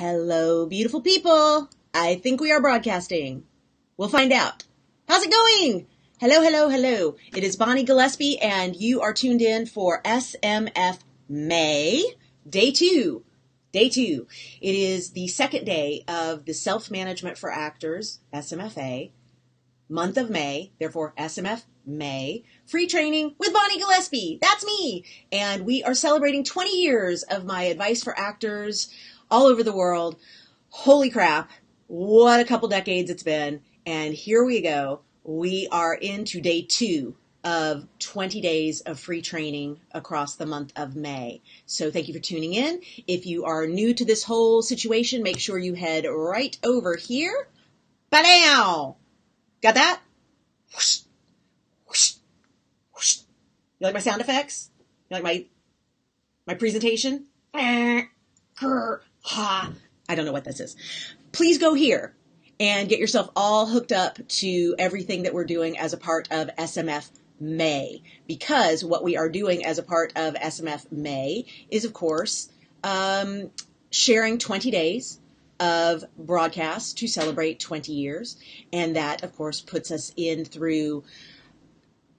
Hello, beautiful people. I think we are broadcasting. We'll find out. How's it going? Hello, hello, hello. It is Bonnie Gillespie, and you are tuned in for SMF May, Day 2. Day 2. It is the second day of the Self-Management for Actors, SMFA, month of May, therefore SMF May, free training with Bonnie Gillespie. That's me. And we are celebrating 20 years of my advice for actors all over the world. Holy crap. What a couple decades it's been. And here we go. We are into day 2 of 20 days of free training across the month of May. So thank you for tuning in. If you are new to this whole situation, make sure you head right over here. Ba-dow! Got that? Whoosh, whoosh, whoosh. You like my sound effects? You like my presentation? I don't know what this is. Please go here and get yourself all hooked up to everything that we're doing as a part of SMF May, because what we are doing as a part of SMF May is, of course, sharing 20 days of broadcasts to celebrate 20 years. And that, of course, puts us in through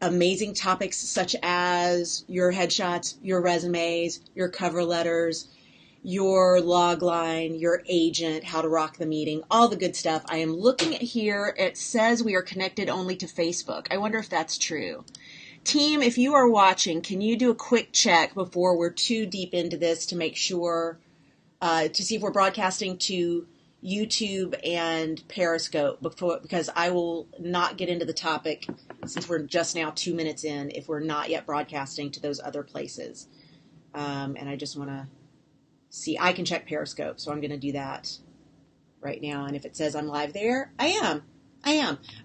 amazing topics such as your headshots, your resumes, your cover letters, your log line, your agent, how to rock the meeting, all the good stuff. I am looking at here. It says we are connected only to Facebook. I wonder if that's true. Team, if you are watching, can you do a quick check before we're too deep into this to make sure, to see if we're broadcasting to YouTube and Periscope, because I will not get into the topic since we're just now 2 minutes in if we're not yet broadcasting to those other places. And I just want to see, I can check Periscope, so I'm going to do that right now. And if it says I'm live there, I am.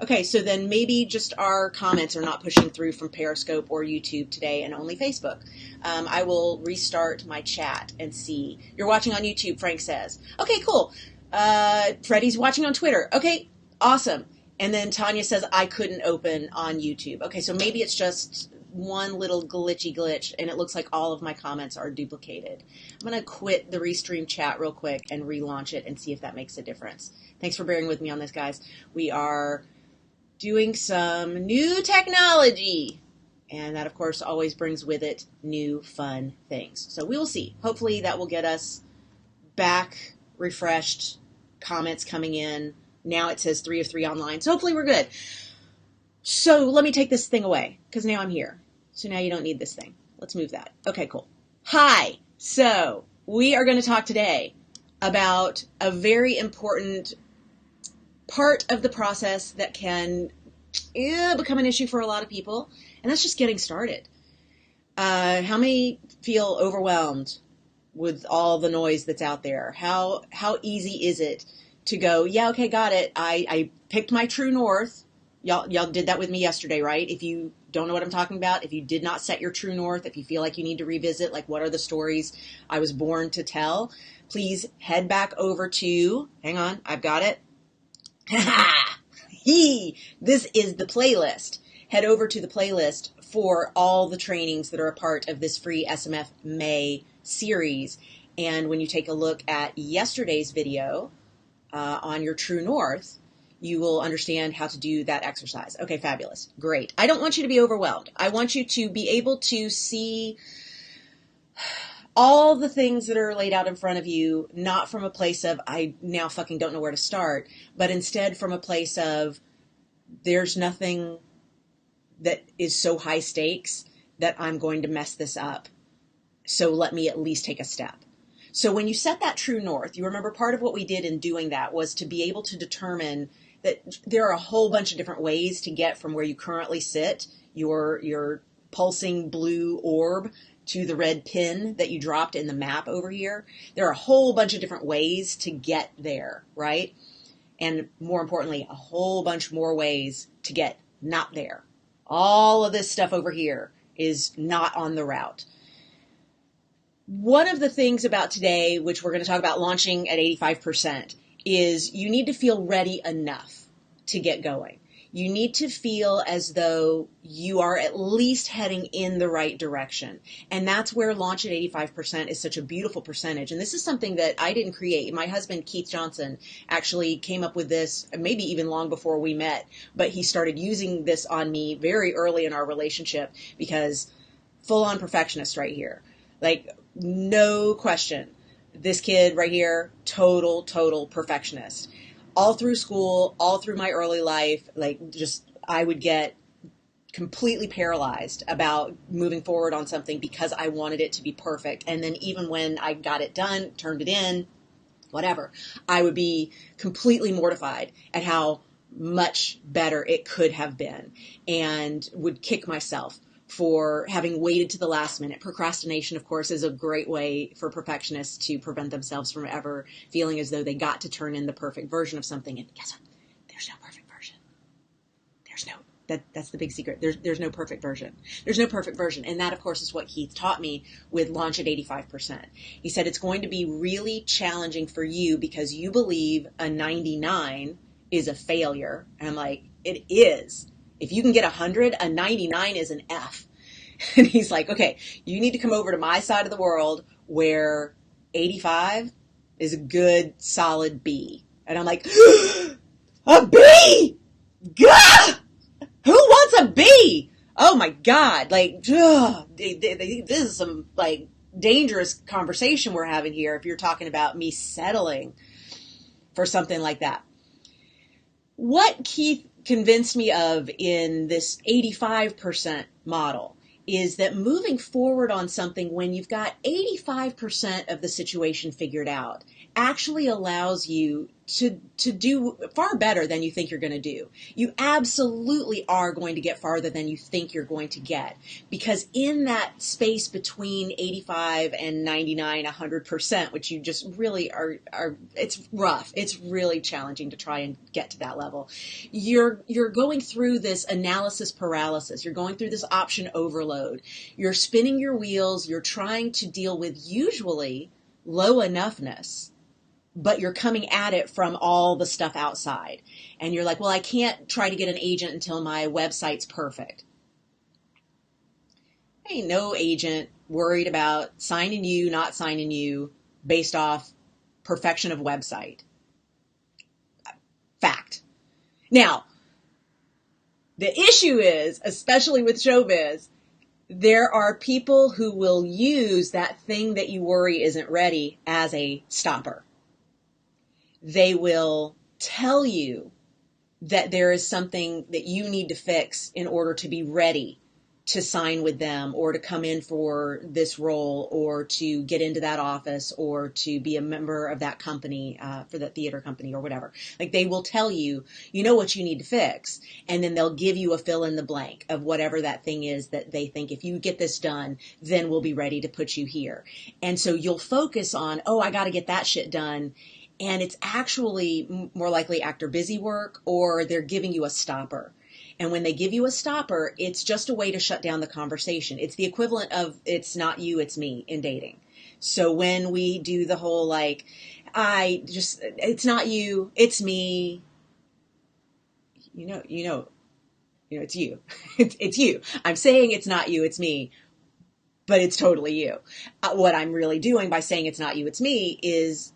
Okay, so then maybe just our comments are not pushing through from Periscope or YouTube today and only Facebook. I will restart my chat and see. You're watching on YouTube, Frank says. Okay, cool. Freddie's watching on Twitter. Okay, awesome. And then Tanya says I couldn't open on YouTube. Okay, so maybe it's just one little glitch, and it looks like all of my comments are duplicated. I'm going to quit the Restream chat real quick and relaunch it and see if that makes a difference. Thanks for bearing with me on this, guys. We are doing some new technology, and that, of course, always brings with it new fun things. So we will see. Hopefully that will get us back, refreshed, comments coming in. Now it says 3 of 3 online, so hopefully we're good. So let me take this thing away, because now I'm here. So now you don't need this thing. Let's move that. Okay, cool. Hi. So we are going to talk today about a very important part of the process that can become an issue for a lot of people, and that's just getting started. How many feel overwhelmed with all the noise that's out there? How easy is it to go, yeah, okay, got it. I picked my true north. Y'all did that with me yesterday, right? If you don't know what I'm talking about, if you did not set your true north, if you feel like you need to revisit, like what are the stories I was born to tell, please head back over to, hang on, I've got it. This is the playlist. Head over to the playlist for all the trainings that are a part of this free SMF May series. And when you take a look at yesterday's video on your true north, you will understand how to do that exercise. Okay, fabulous. Great. I don't want you to be overwhelmed. I want you to be able to see all the things that are laid out in front of you, not from a place of, I now fucking don't know where to start, but instead from a place of, there's nothing that is so high stakes that I'm going to mess this up. So let me at least take a step. So when you set that true north, you remember part of what we did in doing that was to be able to determine that there are a whole bunch of different ways to get from where you currently sit, your pulsing blue orb, to the red pin that you dropped in the map over here. There are a whole bunch of different ways to get there, right? And more importantly, a whole bunch more ways to get not there. All of this stuff over here is not on the route. One of the things about today, which we're going to talk about launching at 85%, is you need to feel ready enough to get going. You need to feel as though you are at least heading in the right direction. And that's where launch at 85% is such a beautiful percentage. And this is something that I didn't create. My husband, Keith Johnson, actually came up with this maybe even long before we met, but he started using this on me very early in our relationship because full on perfectionist right here. Like, no question. This kid right here, total perfectionist. All through school, all through my early life, like just I would get completely paralyzed about moving forward on something because I wanted it to be perfect. And then even when I got it done, turned it in, whatever, I would be completely mortified at how much better it could have been and would kick myself for having waited to the last minute. Procrastination, of course, is a great way for perfectionists to prevent themselves from ever feeling as though they got to turn in the perfect version of something. And guess what? There's no perfect version. That's the big secret. There's no perfect version. There's no perfect version. And that, of course, is what Keith taught me with Launch at 85%. He said it's going to be really challenging for you because you believe a 99 is a failure. And I'm like, it is. If you can get 100, a 99 is an F. And he's like, okay, you need to come over to my side of the world where 85 is a good, solid B. And I'm like, a B? Gah! Who wants a B? Oh my God. Like, this is some like dangerous conversation we're having here if you're talking about me settling for something like that. What Keith convinced me of in this 85% model is that moving forward on something when you've got 85% of the situation figured out actually allows you to do far better than you think you're going to do. You absolutely are going to get farther than you think you're going to get, because in that space between 85 and 99, 100%, which you just really are it's rough. It's really challenging to try and get to that level. You're going through this analysis paralysis. You're going through this option overload. You're spinning your wheels. You're trying to deal with usually low enoughness, but you're coming at it from all the stuff outside. And you're like, well, I can't try to get an agent until my website's perfect. Ain't no agent worried about signing you, not signing you based off perfection of website. Fact. Now, the issue is, especially with showbiz, there are people who will use that thing that you worry isn't ready as a stopper. They will tell you that there is something that you need to fix in order to be ready to sign with them or to come in for this role or to get into that office or to be a member of that company, for that theater company or whatever. Like, they will tell you, you know what you need to fix, and then they'll give you a fill in the blank of whatever that thing is that they think if you get this done, then we'll be ready to put you here. And so you'll focus on, oh, I got to get that shit done. And it's actually more likely actor busy work, or they're giving you a stopper. And when they give you a stopper, it's just a way to shut down the conversation. It's the equivalent of it's not you, it's me in dating. So when we do the whole like, it's not you, it's me. You know, it's you. It's you. I'm saying it's not you, it's me, but it's totally you. What I'm really doing by saying it's not you, it's me is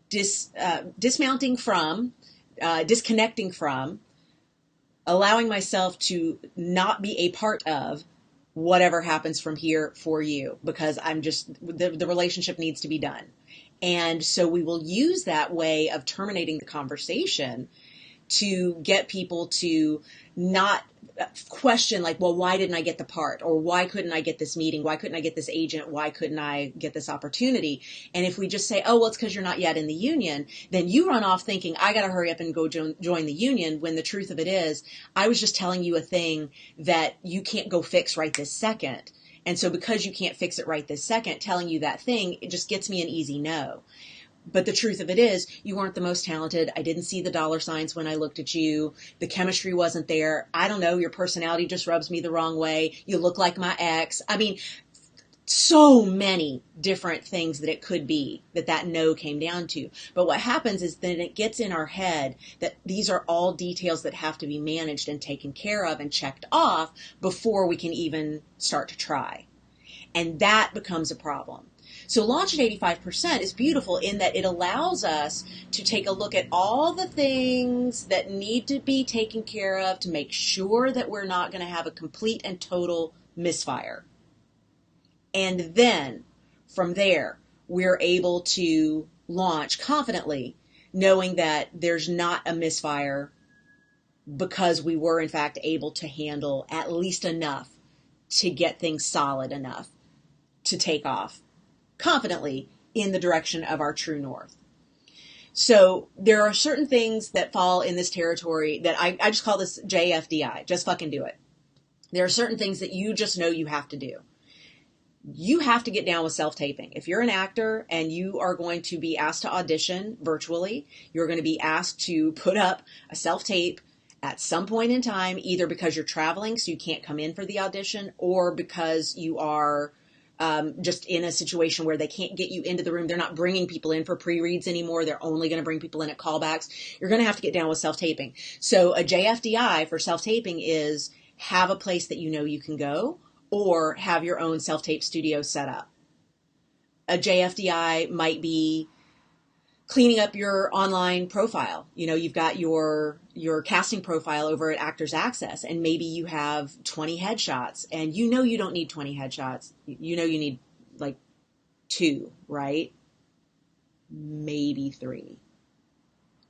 disconnecting from, allowing myself to not be a part of whatever happens from here for you, because I'm just, the relationship needs to be done. And so we will use that way of terminating the conversation to get people to not question like, well, why didn't I get the part? Or why couldn't I get this meeting? Why couldn't I get this agent? Why couldn't I get this opportunity? And if we just say, oh, well, it's because you're not yet in the union, then you run off thinking, I got to hurry up and go join the union, when the truth of it is, I was just telling you a thing that you can't go fix right this second. And so because you can't fix it right this second, telling you that thing, it just gets me an easy no. But the truth of it is, you weren't the most talented. I didn't see the dollar signs when I looked at you. The chemistry wasn't there. I don't know. Your personality just rubs me the wrong way. You look like my ex. I mean, so many different things that it could be that no came down to. But what happens is then it gets in our head that these are all details that have to be managed and taken care of and checked off before we can even start to try. And that becomes a problem. So Launch at 85% is beautiful in that it allows us to take a look at all the things that need to be taken care of to make sure that we're not going to have a complete and total misfire. And then from there, we're able to launch confidently, knowing that there's not a misfire because we were in fact able to handle at least enough to get things solid enough to take off confidently in the direction of our true north. So there are certain things that fall in this territory that I just call this JFDI, just fucking do it. There are certain things that you just know you have to do. You have to get down with self-taping. If you're an actor and you are going to be asked to audition virtually, you're going to be asked to put up a self-tape at some point in time, either because you're traveling so you can't come in for the audition, or because you are just in a situation where they can't get you into the room. They're not bringing people in for pre-reads anymore. They're only going to bring people in at callbacks. You're going to have to get down with self-taping. So a JFDI for self-taping is have a place that you know you can go, or have your own self-tape studio set up. A JFDI might be cleaning up your online profile. You know, you've got your casting profile over at Actors Access, and maybe you have 20 headshots, and you know you don't need 20 headshots. You know you need like 2, right? Maybe 3.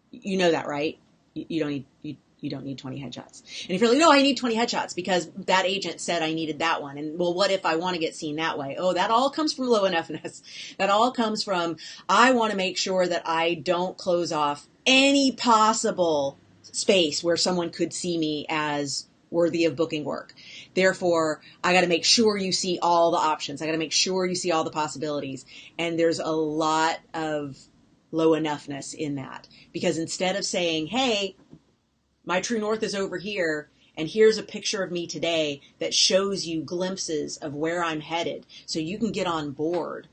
You know that, right? You don't need you don't need 20 headshots. And if you're like, no, I need 20 headshots because that agent said I needed that one. And well, what if I want to get seen that way? Oh, that all comes from low enoughness. That all comes from, I want to make sure that I don't close off any possible space where someone could see me as worthy of booking work. Therefore, I got to make sure you see all the options. I got to make sure you see all the possibilities. And there's a lot of low enoughness in that, because instead of saying, hey, my true north is over here, and here's a picture of me today that shows you glimpses of where I'm headed so you can get on board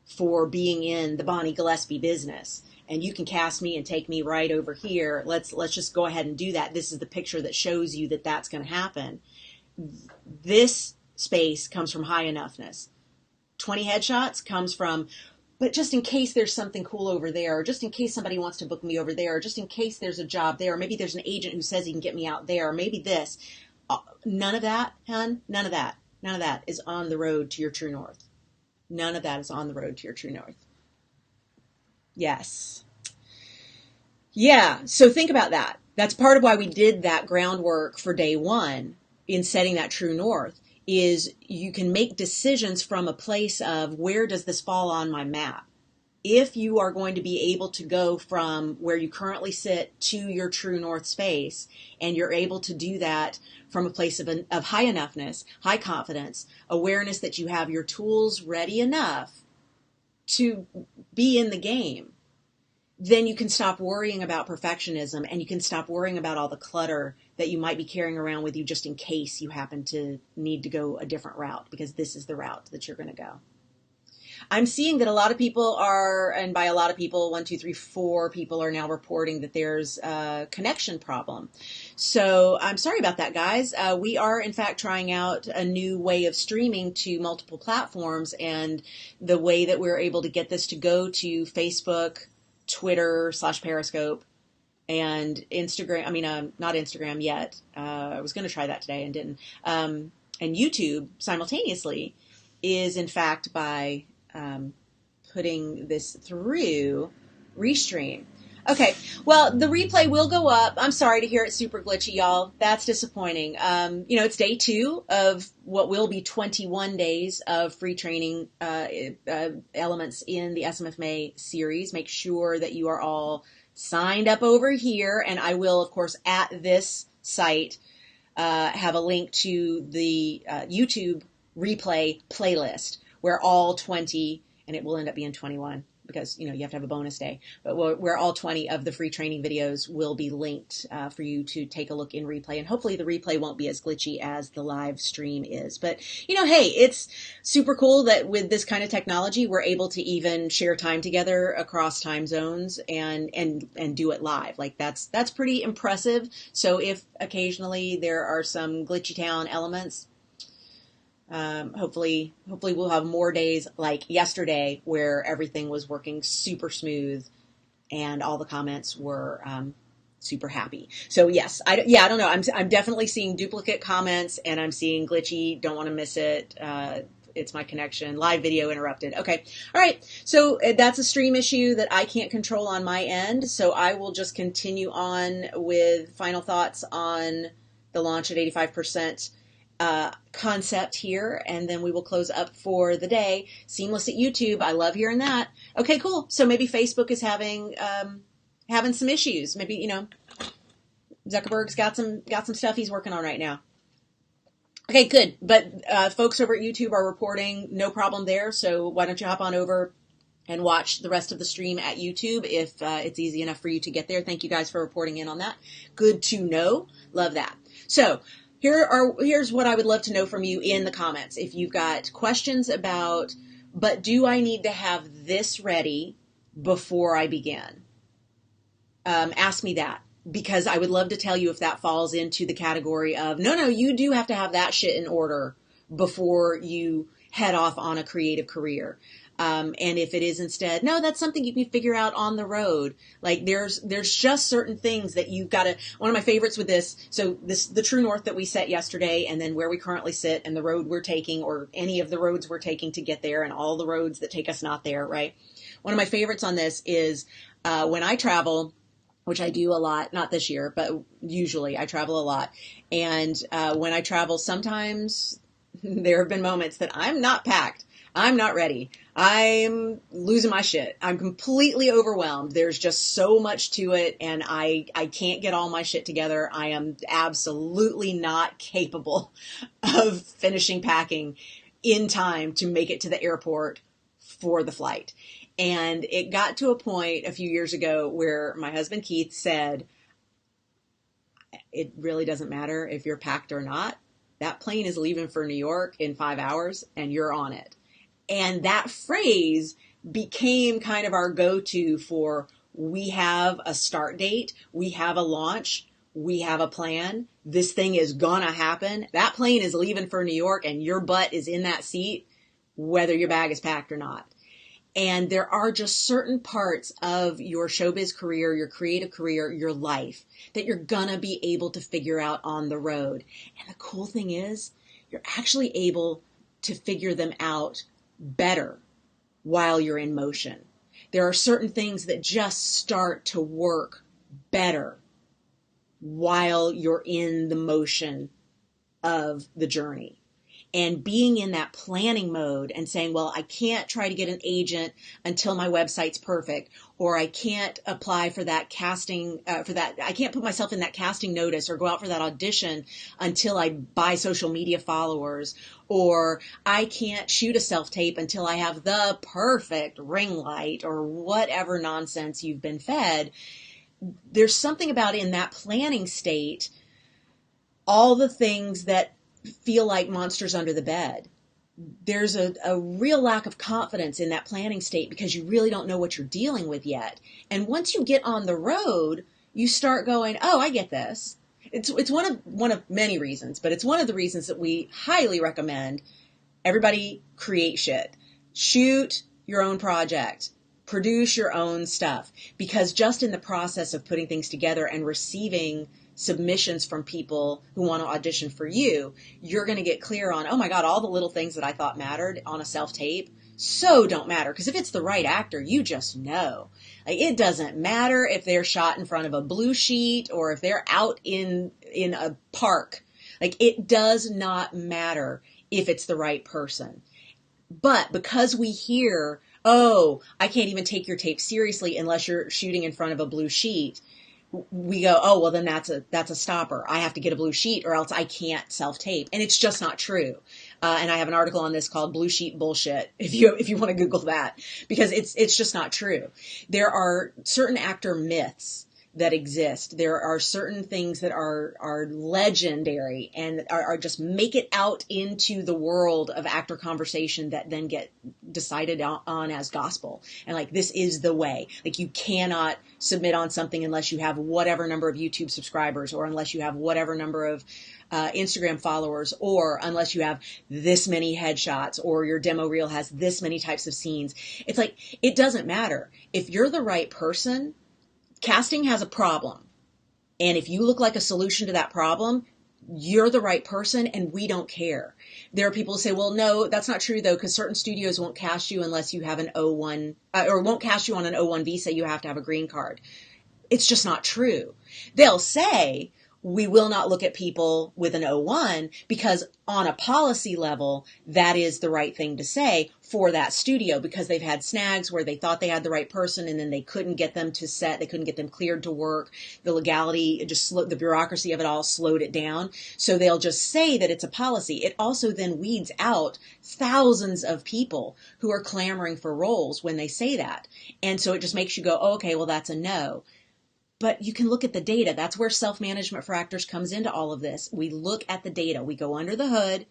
for being in the Bonnie Gillespie business, and you can cast me and take me right over here. Let's just go ahead and do that. This is the picture that shows you that that's going to happen. This space comes from high enoughness. 20 headshots comes from, but just in case there's something cool over there, or just in case somebody wants to book me over there, or just in case there's a job there, or maybe there's an agent who says he can get me out there, or maybe this. None of that, hon, none of that is on the road to your true north. None of that is on the road to your true north. Yes. Yeah, so think about that. That's part of why we did that groundwork for day one in setting that true north. Is you can make decisions from a place of, where does this fall on my map? If you are going to be able to go from where you currently sit to your true north space, and you're able to do that from a place of high enoughness, high confidence, awareness that you have your tools ready enough to be in the game, then you can stop worrying about perfectionism, and you can stop worrying about all the clutter that you might be carrying around with you just in case you happen to need to go a different route, because this is the route that you're going to go. I'm seeing that a lot of people are, and by a lot of people, 1, 2, 3, 4 people are now reporting that there's a connection problem. So I'm sorry about that, guys. We are, in fact, trying out a new way of streaming to multiple platforms, and the way that we're able to get this to go to Facebook, Twitter / Periscope, and Instagram. Not Instagram yet. I was going to try that today and didn't. And YouTube simultaneously is, in fact, by putting this through Restream. Okay, well, the replay will go up. I'm sorry to hear it's super glitchy, y'all. That's disappointing. It's day 2 of what will be 21 days of free training elements in the SMFMA series. Make sure that you are all signed up over here, and I will, of course, at this site have a link to the YouTube replay playlist where all 20, and it will end up being 21, because, you have to have a bonus day, but where all 20 of the free training videos will be linked for you to take a look in replay. And hopefully the replay won't be as glitchy as the live stream is. But, hey, it's super cool that with this kind of technology, we're able to even share time together across time zones and do it live. Like that's pretty impressive. So if occasionally there are some glitchy town elements, hopefully we'll have more days like yesterday where everything was working super smooth and all the comments were super happy. So yes, I don't know. I'm definitely seeing duplicate comments and I'm seeing glitchy. Don't want to miss it. It's my connection. Live video interrupted. Okay. All right. So that's a stream issue that I can't control on my end. So I will just continue on with final thoughts on the launch at 85% concept here, and then we will close up for the day. Seamless at YouTube. I love hearing that. Okay, cool. So maybe Facebook is having some issues. Maybe, Zuckerberg's got some stuff he's working on right now. Okay, good. But folks over at YouTube are reporting no problem there. So why don't you hop on over and watch the rest of the stream at YouTube if it's easy enough for you to get there. Thank you guys for reporting in on that. Good to know. Love that. So here's what I would love to know from you in the comments. If you've got questions about, but do I need to have this ready before I begin? Ask me that. Because I would love to tell you if that falls into the category of, no, you do have to have that shit in order before you head off on a creative career. And if it is instead, no, that's something you can figure out on the road. Like there's just certain things that you've got to, one of my favorites with this, so the true north that we set yesterday and then where we currently sit and the road we're taking or any of the roads we're taking to get there and all the roads that take us not there, right? One of my favorites on this is when I travel, which I do a lot, not this year, but usually I travel a lot. And when I travel, sometimes there have been moments that I'm not packed. I'm not ready. I'm losing my shit. I'm completely overwhelmed. There's just so much to it, and I can't get all my shit together. I am absolutely not capable of finishing packing in time to make it to the airport for the flight. And it got to a point a few years ago where my husband Keith said, it really doesn't matter if you're packed or not. That plane is leaving for New York in 5 hours and you're on it. And that phrase became kind of our go-to for, we have a start date, we have a launch, we have a plan, this thing is gonna happen. That plane is leaving for New York and your butt is in that seat, whether your bag is packed or not. And there are just certain parts of your showbiz career, your creative career, your life that you're gonna be able to figure out on the road. And the cool thing is, you're actually able to figure them out better while you're in motion. There are certain things that just start to work better while you're in the motion of the journey. And being in that planning mode and saying, well, I can't try to get an agent until my website's perfect, or I can't apply for that casting, I can't put myself in that casting notice or go out for that audition until I buy social media followers, or I can't shoot a self-tape until I have the perfect ring light or whatever nonsense you've been fed. There's something about in that planning state, all the things that feel like monsters under the bed. There's a real lack of confidence in that planning state because you really don't know what you're dealing with yet. And once you get on the road, you start going, oh, I get this. It's one of many reasons, but it's one of the reasons that we highly recommend everybody create shit. Shoot your own project. Produce your own stuff. Because just in the process of putting things together and receiving submissions from people who want to audition for you, you're going to get clear on, oh my God, all the little things that I thought mattered on a self-tape so don't matter. Because if it's the right actor, you just know. Like, it doesn't matter if they're shot in front of a blue sheet or if they're out in a park. Like, it does not matter if it's the right person. But because we hear, oh, I can't even take your tape seriously unless you're shooting in front of a blue sheet, we go, oh, well, then that's a stopper. I have to get a blue sheet or else I can't self-tape. And it's just not true. And I have an article on this called Blue Sheet Bullshit, if you want to Google that, because it's just not true. There are certain actor myths that exist. There are certain things that are legendary and are just make it out into the world of actor conversation that then get decided on as gospel. And like, this is the way. Like, you cannot submit on something unless you have whatever number of YouTube subscribers, or unless you have whatever number of Instagram followers, or unless you have this many headshots, or your demo reel has this many types of scenes. It's like, it doesn't matter. If you're the right person, casting has a problem. And if you look like a solution to that problem, you're the right person, and we don't care. There are people who say, well, no, that's not true, though, because certain studios won't cast you unless you have an O1, or won't cast you on an O1 visa. You have to have a green card. It's just not true. They'll say, we will not look at people with an O1 because on a policy level, that is the right thing to say for that studio, because they've had snags where they thought they had the right person and then they couldn't get them to set. They couldn't get them cleared to work. The legality, the bureaucracy of it all slowed it down. So they'll just say that it's a policy. It also then weeds out thousands of people who are clamoring for roles when they say that. And so it just makes you go, oh, okay, well, that's a no. But you can look at the data. That's where self-management for actors comes into all of this. We look at the data. We go under the hood,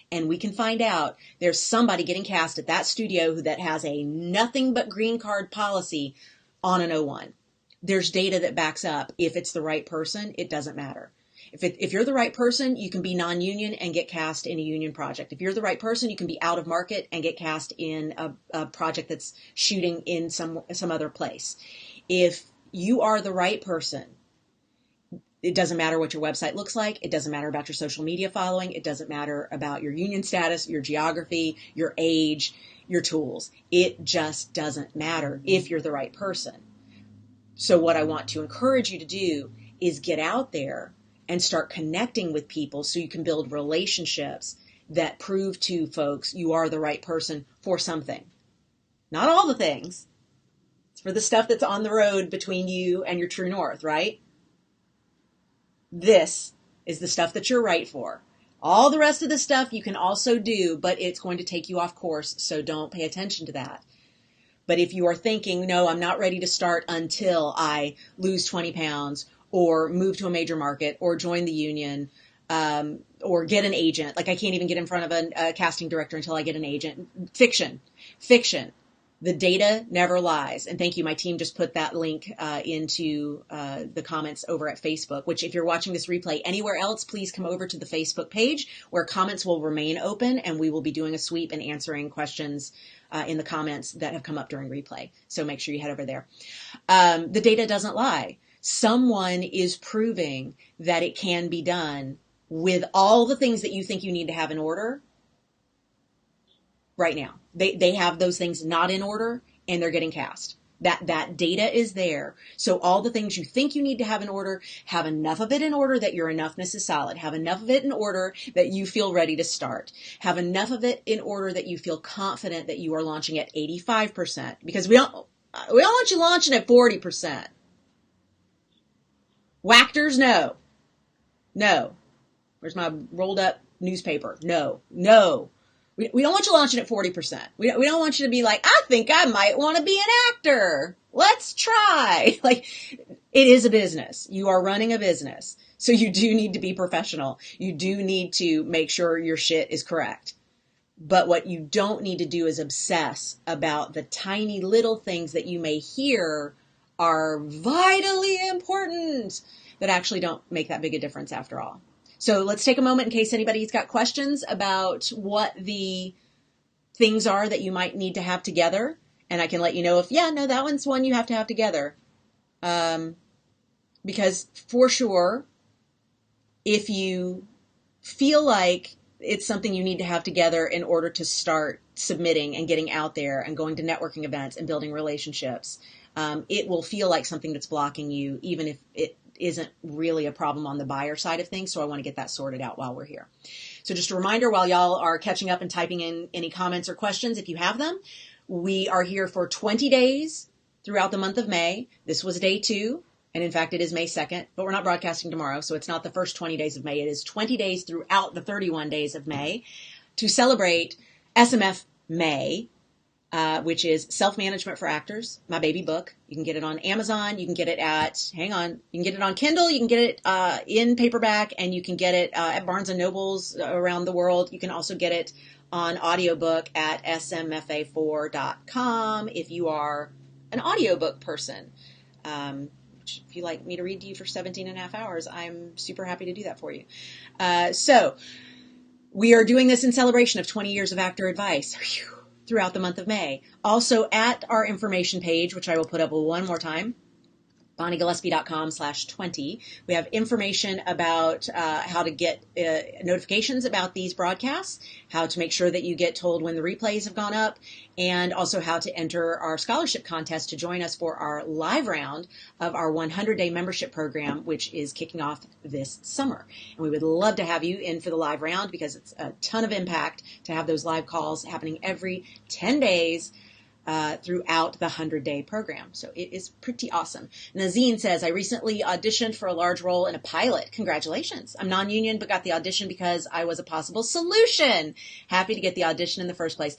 and we can find out there's somebody getting cast at that studio that has a nothing but green card policy on an O1. There's data that backs up if it's the right person, it doesn't matter. If you're the right person, you can be non-union and get cast in a union project. If you're the right person, you can be out of market and get cast in a project that's shooting in some other place. If you are the right person, it doesn't matter what your website looks like. It doesn't matter about your social media following. It doesn't matter about your union status, your geography, your age, your tools. It just doesn't matter if you're the right person. So what I want to encourage you to do is get out there and start connecting with people so you can build relationships that prove to folks you are the right person for something. Not all the things. It's for the stuff that's on the road between you and your true north, right? This is the stuff that you're right for. All the rest of the stuff you can also do, but it's going to take you off course, so don't pay attention to that. But if you are thinking, no, I'm not ready to start until I lose 20 pounds or move to a major market or join the union or get an agent, like I can't even get in front of a casting director until I get an agent. Fiction. The data never lies. And thank you. My team just put that link into the comments over at Facebook, which if you're watching this replay anywhere else, please come over to the Facebook page where comments will remain open, and we will be doing a sweep and answering questions in the comments that have come up during replay. So make sure you head over there. The data doesn't lie. Someone is proving that it can be done with all the things that you think you need to have in order right now. They have those things not in order, and they're getting cast. That data is there. So all the things you think you need to have in order, have enough of it in order that your enoughness is solid. Have enough of it in order that you feel ready to start. Have enough of it in order that you feel confident that you are launching at 85%. Because we don't want you launching at 40%. Whackers, no. Where's my rolled up newspaper? No. We don't want you launching at 40%. We don't want you to be like, I think I might want to be an actor. Let's try. Like, it is a business. You are running a business. So you do need to be professional. You do need to make sure your shit is correct. But what you don't need to do is obsess about the tiny little things that you may hear are vitally important that actually don't make that big a difference after all. So let's take a moment in case anybody's got questions about what the things are that you might need to have together. And I can let you know if, that one's one you have to have together. Because for sure, if you feel like it's something you need to have together in order to start submitting and getting out there and going to networking events and building relationships, it will feel like something that's blocking you, even if it isn't really a problem on the buyer side of things. So I want to get that sorted out while we're here. So just a reminder, while y'all are catching up and typing in any comments or questions, if you have them, we are here for 20 days throughout the month of May. This was day 2. And in fact, it is May 2nd, but we're not broadcasting tomorrow. So it's not the first 20 days of May. It is 20 days throughout the 31 days of May to celebrate SMF May, which is Self-Management for Actors, my baby book. You can get it on Amazon. You can get it you can get it on Kindle. You can get it in paperback, and you can get it at Barnes & Nobles around the world. You can also get it on audiobook at smfa4.com if you are an audiobook person. If you like me to read to you for 17 and a half hours, I'm super happy to do that for you. So we are doing this in celebration of 20 years of actor advice. Whew. Throughout the month of May. Also at our information page, which I will put up one more time, BonnieGillespie.com/20. We have information about how to get notifications about these broadcasts, how to make sure that you get told when the replays have gone up, and also how to enter our scholarship contest to join us for our live round of our 100-day membership program, which is kicking off this summer. And we would love to have you in for the live round because it's a ton of impact to have those live calls happening every 10 days throughout the 100-day program. So it is pretty awesome. Nazine says, I recently auditioned for a large role in a pilot. Congratulations. I'm non-union, but got the audition because I was a possible solution. Happy to get the audition in the first place.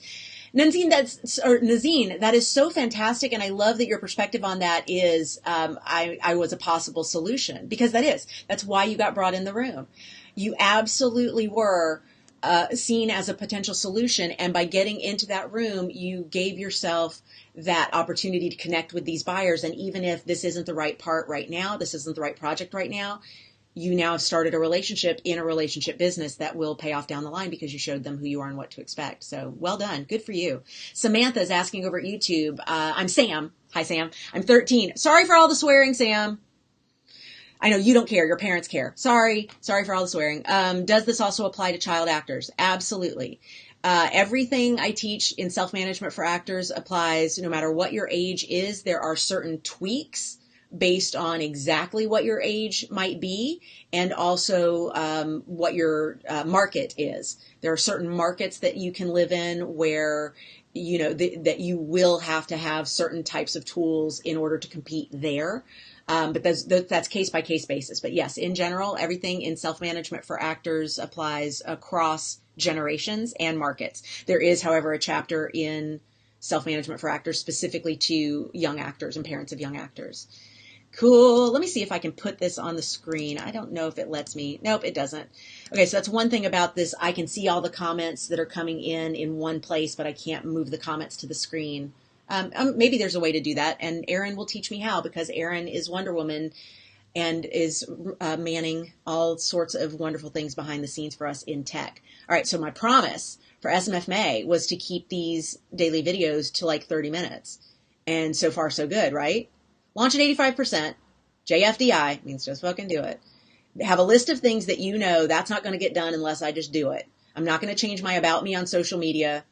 Nazine, that is so fantastic. And I love that your perspective on that is, I was a possible solution, because that's why you got brought in the room. You absolutely were seen as a potential solution. And by getting into that room, you gave yourself that opportunity to connect with these buyers. And even if this isn't the right part right now, this isn't the right project right now, you now have started a relationship in a relationship business that will pay off down the line because you showed them who you are and what to expect. So well done. Good for you. Samantha is asking over at YouTube. I'm Sam. Hi, Sam. I'm 13. Sorry for all the swearing, Sam. I know you don't care. Your parents care. Sorry for all the swearing. Does this also apply to child actors? Absolutely. Everything I teach in self-management for actors applies no matter what your age is. There are certain tweaks based on exactly what your age might be and also what your market is. There are certain markets that you can live in where that you will have to have certain types of tools in order to compete there. But that's case by case basis. But yes, in general, everything in self-management for actors applies across generations and markets. There is, however, a chapter in self-management for actors specifically to young actors and parents of young actors. Cool. Let me see if I can put this on the screen. I don't know if it lets me. Nope, it doesn't. Okay, so that's one thing about this. I can see all the comments that are coming in one place, but I can't move the comments to the screen. Maybe there's a way to do that, and Erin will teach me how, because Erin is Wonder Woman and is manning all sorts of wonderful things behind the scenes for us in tech. All right, so my promise for SMF May was to keep these daily videos to like 30 minutes, and so far so good, right? Launch at 85%, JFDI, means just fucking do it. Have a list of things that you know that's not going to get done unless I just do it. I'm not going to change my about me on social media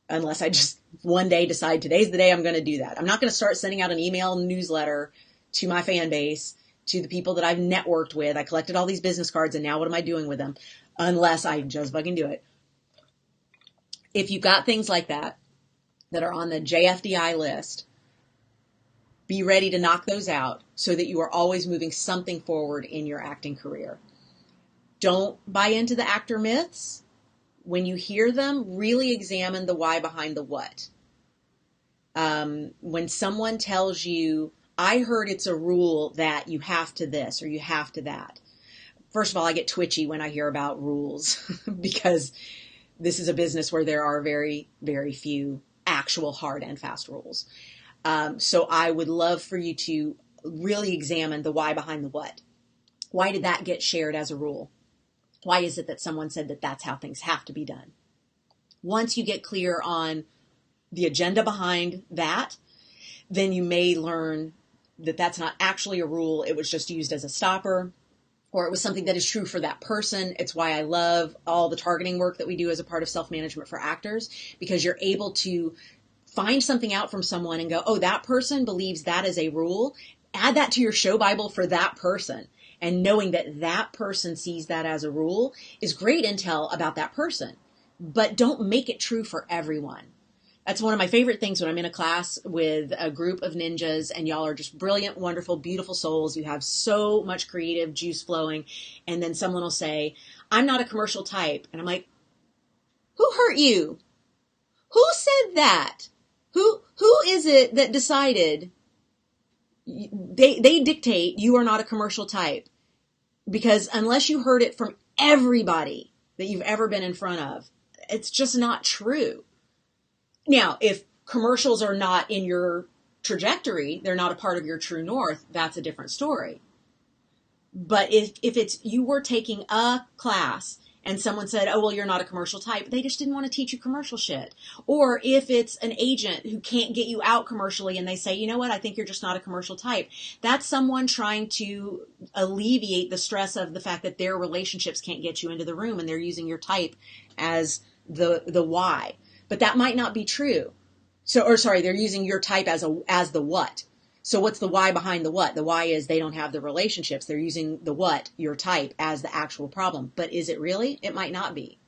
unless I just one day decide today's the day I'm going to do that. I'm not going to start sending out an email newsletter to my fan base, to the people that I've networked with. I collected all these business cards, and now what am I doing with them? Unless I just fucking do it. If you've got things like that are on the JFDI list, be ready to knock those out so that you are always moving something forward in your acting career. Don't buy into the actor myths. When you hear them, really examine the why behind the what. When someone tells you, I heard it's a rule that you have to this or you have to that. First of all, I get twitchy when I hear about rules because this is a business where there are very, very few actual hard and fast rules. So I would love for you to really examine the why behind the what. Why did that get shared as a rule? Why is it that someone said that that's how things have to be done? Once you get clear on the agenda behind that, then you may learn that that's not actually a rule. It was just used as a stopper, or it was something that is true for that person. It's why I love all the targeting work that we do as a part of self-management for actors, because you're able to find something out from someone and go, oh, that person believes that is a rule. Add that to your show Bible for that person. And knowing that that person sees that as a rule is great intel about that person. But don't make it true for everyone. That's one of my favorite things when I'm in a class with a group of ninjas and y'all are just brilliant, wonderful, beautiful souls. You have so much creative juice flowing. And then someone will say, I'm not a commercial type. And I'm like, who hurt you? Who said that? Who is it that decided they dictate you are not a commercial type? Because unless you heard it from everybody that you've ever been in front of, it's just not true. Now, if commercials are not in your trajectory, they're not a part of your true north, that's a different story. But if it's you were taking a class and someone said, oh, well, you're not a commercial type, they just didn't want to teach you commercial shit. Or if it's an agent who can't get you out commercially and they say, you know what, I think you're just not a commercial type. That's someone trying to alleviate the stress of the fact that their relationships can't get you into the room and they're using your type as the why. But that might not be true. They're using your type as the what. So what's the why behind the what? The why is they don't have the relationships. They're using the what, your type, as the actual problem. But is it really? It might not be.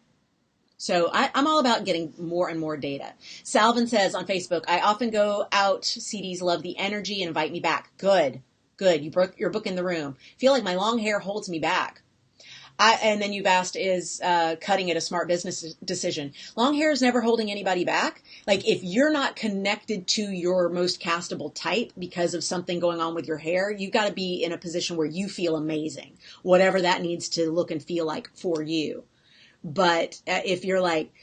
So I'm all about getting more and more data. Salvin says on Facebook, I often go out. CDs love the energy and invite me back. Good. You're booking the room. Feel like my long hair holds me back. And then you've asked, is cutting it a smart business decision? Long hair is never holding anybody back. Like if you're not connected to your most castable type because of something going on with your hair, you've got to be in a position where you feel amazing, whatever that needs to look and feel like for you. But if you're like,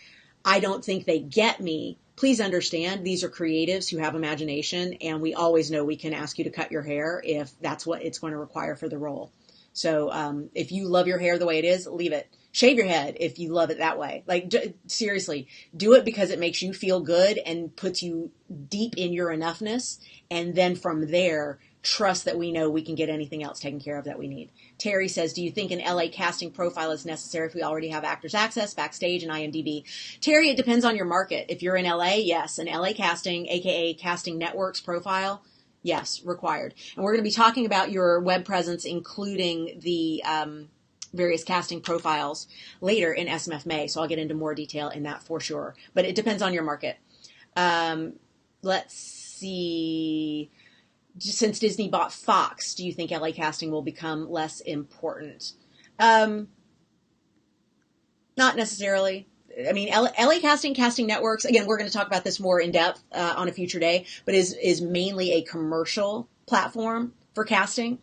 I don't think they get me, please understand these are creatives who have imagination, and we always know we can ask you to cut your hair if that's what it's going to require for the role. So if you love your hair the way it is, leave it. Shave your head if you love it that way. Like, seriously, do it because it makes you feel good and puts you deep in your enoughness. And then from there, trust that we know we can get anything else taken care of that we need. Terry says, do you think an LA casting profile is necessary if we already have Actors Access, Backstage, and IMDb? Terry, it depends on your market. If you're in LA, yes, an LA casting, aka Casting Networks profile, yes, required. And we're going to be talking about your web presence, including the various casting profiles later in SMF May. So I'll get into more detail in that for sure. But it depends on your market. Let's see. Since Disney bought Fox, do you think LA casting will become less important? Not necessarily. I mean, LA Casting Networks, again, we're going to talk about this more in depth on a future day, but is mainly a commercial platform for casting.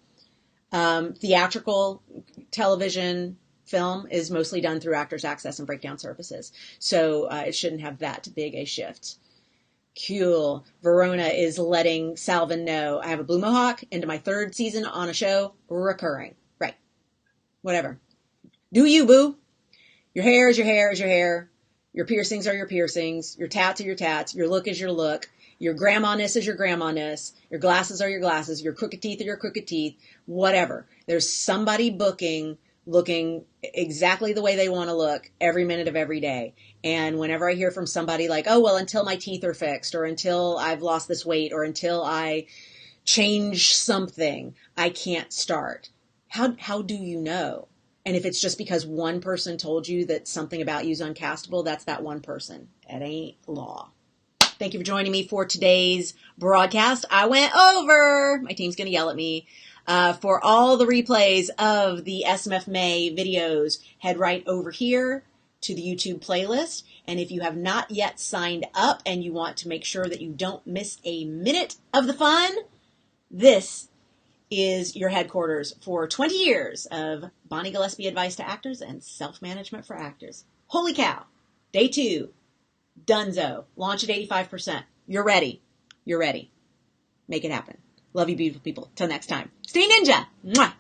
Theatrical television film is mostly done through Actors Access and Breakdown Services. So it shouldn't have that big a shift. Cool. Verona is letting Salvin know I have a blue mohawk into my 3rd season on a show recurring. Right. Whatever. Do you, boo? Your hair is your hair is your hair. Your piercings are your piercings. Your tats are your tats. Your look is your look. Your grandma-ness is your grandma-ness. Your glasses are your glasses. Your crooked teeth are your crooked teeth. Whatever. There's somebody looking exactly the way they want to look every minute of every day. And whenever I hear from somebody like, oh, well, until my teeth are fixed, or until I've lost this weight, or until I change something, I can't start. How do you know? And if it's just because one person told you that something about you is uncastable, that's that one person. It ain't law. Thank you for joining me for today's broadcast. I went over. My team's going to yell at me. For all the replays of the SMF May videos, head right over here to the YouTube playlist. And if you have not yet signed up and you want to make sure that you don't miss a minute of the fun, this is your headquarters for 20 years of Bonnie Gillespie advice to actors and self-management for actors. Holy cow. Day 2. Dunzo. Launch at 85%. You're ready. You're ready. Make it happen. Love you, beautiful people. Till next time. Stay ninja. Mwah.